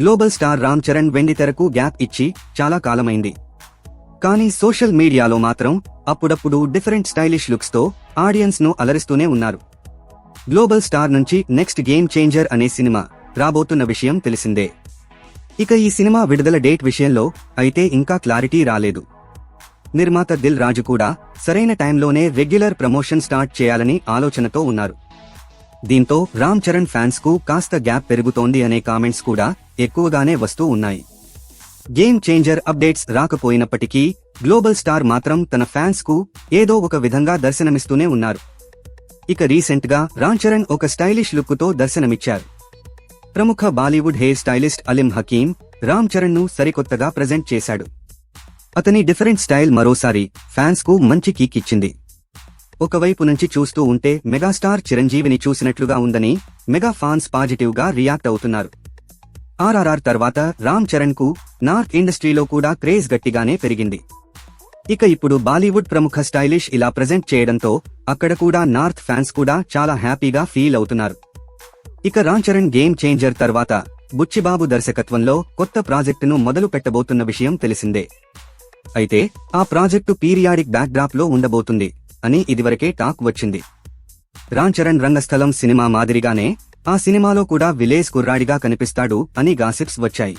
Global star Ram Charan వెండితెరకు gap ఇచ్చి చాలా కాలమైంది. కానీ సోషల్ మీడియాలో మాత్రం అప్పుడప్పుడు డిఫరెంట్ స్టైలిష్ లుక్స్ తో ఆడియన్స్ ను అలరిస్తూనే ఉన్నారు. గ్లోబల్ స్టార్ నుంచి నెక్స్ట్ గేమ్ చేంజర్ అనే సినిమా రాబోతున్న విషయం తెలిసిందే. ఇక ఈ సినిమా విడుదల డేట్ విషయంలో అయితే ఇంకా క్లారిటీ రాలేదు. నిర్మాత దిల్ రాజు కూడా సరైన టైంలోనే రెగ్యులర్ ప్రమోషన్ స్టార్ట్ చేయాలని ఆలోచనతో ఉన్నారు. దీంతో రామ్ చరణ్ ఫ్యాన్స్ కు కాస్త గ్యాప్ పెరుగుతోంది అనే కామెంట్స్ కూడా ఎక్కువగానే వస్తూ ఉన్నాయి. గేమ్ చేంజర్ అప్డేట్స్ రాకపోయినప్పటికీ గ్లోబల్ స్టార్ మాత్రం తన ఫ్యాన్స్ కు ఏదో ఒక విధంగా దర్శనమిస్తూనే ఉన్నారు. ఇక రీసెంట్ గా రామ్ చరణ్ ఒక స్టైలిష్ లుక్ తో దర్శనమిచ్చారు. ప్రముఖ బాలీవుడ్ హెయిర్ స్టైలిస్ట్ అలీం హకీం రామ్ చరణ్ ను సరికొత్తగా ప్రెజెంట్ చేశాడు. అతని డిఫరెంట్ స్టైల్ మరోసారి ఫ్యాన్స్ కు మంచి కిక్ ఇచ్చింది. ఒకవైపు నుంచి చూస్తూ ఉంటే మెగాస్టార్ చిరంజీవిని చూసినట్లుగా ఉందని మెగా ఫ్యాన్స్ పాజిటివ్ గా రియాక్ట్ అవుతున్నారు. ఆర్ఆర్ఆర్ తర్వాత రామ్ చరణ్ కు నార్త్ ఇండస్ట్రీలో కూడా క్రేజ్ గట్టిగానే పెరిగింది. ఇక ఇప్పుడు బాలీవుడ్ ప్రముఖ స్టైలిష్ ఇలా ప్రెజెంట్ చేయడంతో అక్కడ కూడా నార్త్ ఫ్యాన్స్ కూడా చాలా హ్యాపీగా ఫీల్ అవుతున్నారు. ఇక రామ్ చరణ్ గేమ్ చేంజర్ తర్వాత బుచ్చిబాబు దర్శకత్వంలో కొత్త ప్రాజెక్టును మొదలు పెట్టబోతున్న విషయం తెలిసిందే. అయితే ఆ ప్రాజెక్టు పీరియాడిక్ బ్యాక్డ్రాప్ లో ఉండబోతుంది అని ఇదివరకే టాక్ వచ్చింది. రామ్ చరణ్ రంగస్థలం సినిమా మాదిరిగానే ఆ సినిమాలో కూడా విలేజ్ కుర్రాడిగా కనిపిస్తాడు అని గాసిప్స్ వచ్చాయి.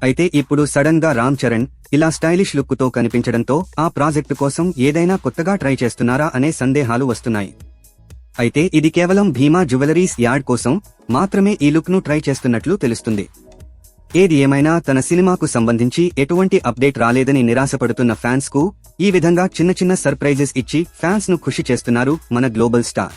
అయితే ఇప్పుడు సడన్ గా రామ్ చరణ్ ఇలా స్టైలిష్ లుక్ తో కనిపించడంతో ఆ ప్రాజెక్టు కోసం ఏదైనా కొత్తగా ట్రై చేస్తున్నారా అనే సందేహాలు వస్తున్నాయి. అయితే ఇది కేవలం భీమా జ్యువెలరీస్ యాడ్ కోసం మాత్రమే ఈ లుక్ ను ట్రై చేస్తున్నట్లు తెలుస్తుంది. ఏది ఏమైనా తన సినిమాకు సంబంధించి ఎటువంటి అప్డేట్ రాలేదని నిరాశపడుతున్న ఫ్యాన్స్ కు ఈ విధంగా చిన్న చిన్న సర్ప్రైజెస్ ఇచ్చి ఫ్యాన్స్ ను ఖుషి చేస్తున్నారు మన గ్లోబల్ స్టార్.